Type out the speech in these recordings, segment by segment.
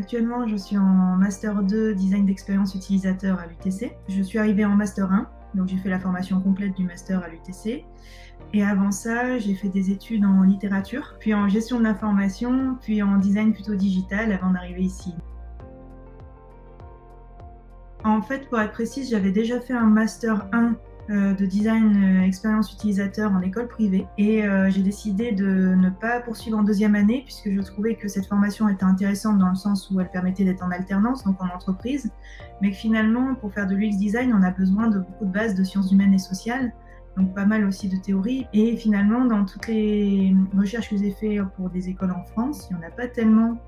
Actuellement, je suis en Master 2 Design d'expérience utilisateur à l'UTC. Je suis arrivée en Master 1, donc j'ai fait la formation complète du Master à l'UTC. Et avant ça, j'ai fait des études en littérature, puis en gestion de l'information, puis en design plutôt digital avant d'arriver ici. En fait, pour être précise, j'avais déjà fait un Master 1 de design expérience utilisateur en école privée et j'ai décidé de ne pas poursuivre en deuxième année puisque je trouvais que cette formation était intéressante dans le sens où elle permettait d'être en alternance, donc en entreprise, mais que finalement pour faire de l'UX design on a besoin de beaucoup de bases de sciences humaines et sociales, donc pas mal aussi de théorie. Et finalement dans toutes les recherches que j'ai faites pour des écoles en France, il n'y en a pas tellement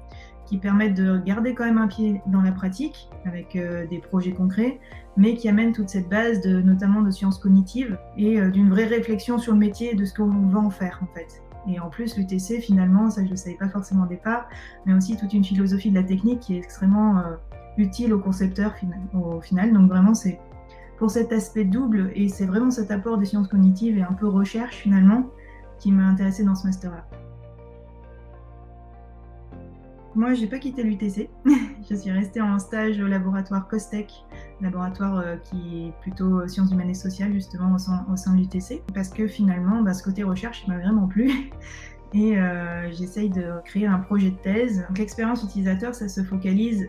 qui permettent de garder quand même un pied dans la pratique avec des projets concrets, mais qui amènent toute cette base notamment de sciences cognitives et d'une vraie réflexion sur le métier et de ce qu'on va en faire en fait. Et en plus, l'UTC, finalement, ça je ne le savais pas forcément au départ, mais aussi toute une philosophie de la technique qui est extrêmement utile aux concepteurs au final. Donc vraiment, c'est pour cet aspect double, et c'est vraiment cet apport des sciences cognitives et un peu recherche finalement qui m'a intéressée dans ce master-là. Moi, je n'ai pas quitté l'UTC. Je suis restée en stage au laboratoire COSTEC, laboratoire qui est plutôt sciences humaines et sociales, justement, au sein de l'UTC. Parce que finalement, ce côté recherche m'a vraiment plu. Et j'essaye de créer un projet de thèse. Donc, l'expérience utilisateur, ça se focalise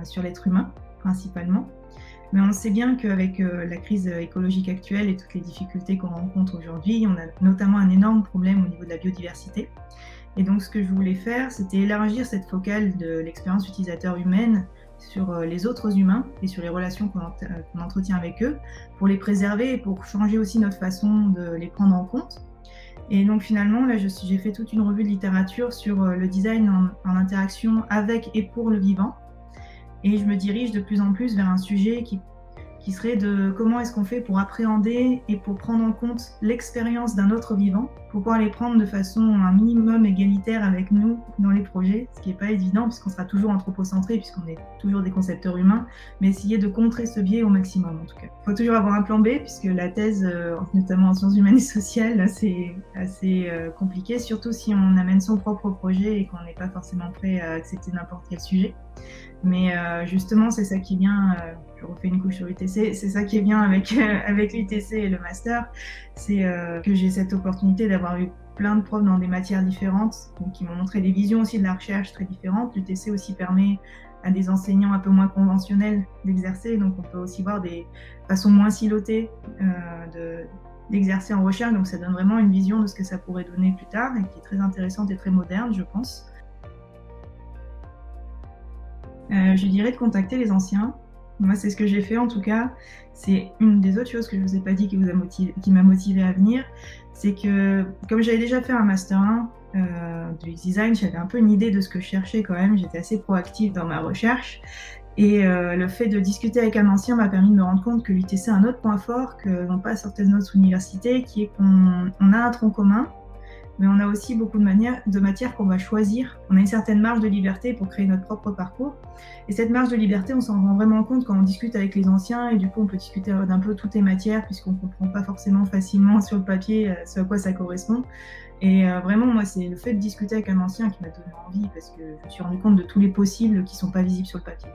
sur l'être humain, principalement. Mais on sait bien qu'avec la crise écologique actuelle et toutes les difficultés qu'on rencontre aujourd'hui, on a notamment un énorme problème au niveau de la biodiversité. Et donc ce que je voulais faire, c'était élargir cette focale de l'expérience utilisateur humaine sur les autres humains et sur les relations qu'on entretient avec eux, pour les préserver et pour changer aussi notre façon de les prendre en compte. Et donc finalement, là, j'ai fait toute une revue de littérature sur le design en interaction avec et pour le vivant. Et je me dirige de plus en plus vers un sujet qui serait de comment est-ce qu'on fait pour appréhender et pour prendre en compte l'expérience d'un autre vivant, pour pouvoir les prendre de façon un minimum égalitaire avec nous dans les projets, ce qui n'est pas évident puisqu'on sera toujours anthropocentré, puisqu'on est toujours des concepteurs humains, mais essayer de contrer ce biais au maximum en tout cas. Il faut toujours avoir un plan B puisque la thèse, notamment en sciences humaines et sociales, c'est assez compliqué, surtout si on amène son propre projet et qu'on n'est pas forcément prêt à accepter n'importe quel sujet. Mais justement, c'est ça qui est bien, je refais une couche sur l'UTC, c'est ça qui est bien avec l'UTC et le master, c'est que j'ai cette opportunité d'avoir eu plein de profs dans des matières différentes, donc qui m'ont montré des visions aussi de la recherche très différentes. L'UTC aussi permet à des enseignants un peu moins conventionnels d'exercer, donc on peut aussi voir des façons moins silotées d'exercer en recherche, donc ça donne vraiment une vision de ce que ça pourrait donner plus tard, et qui est très intéressante et très moderne, je pense. Je dirais de contacter les anciens. Moi, c'est ce que j'ai fait en tout cas. C'est une des autres choses que je ne vous ai pas dit qui m'a motivée à venir. C'est que, comme j'avais déjà fait un Master 1 du design, j'avais un peu une idée de ce que je cherchais quand même. J'étais assez proactive dans ma recherche. Et le fait de discuter avec un ancien m'a permis de me rendre compte que l'UTC a un autre point fort que n'ont pas certaines autres universités, qui est qu'on a un tronc commun, mais on a aussi beaucoup de matières qu'on va choisir. On a une certaine marge de liberté pour créer notre propre parcours. Et cette marge de liberté, on s'en rend vraiment compte quand on discute avec les anciens, et du coup on peut discuter d'un peu toutes les matières puisqu'on ne comprend pas forcément facilement sur le papier ce à quoi ça correspond. Et vraiment, moi, c'est le fait de discuter avec un ancien qui m'a donné envie, parce que je me suis rendu compte de tous les possibles qui ne sont pas visibles sur le papier.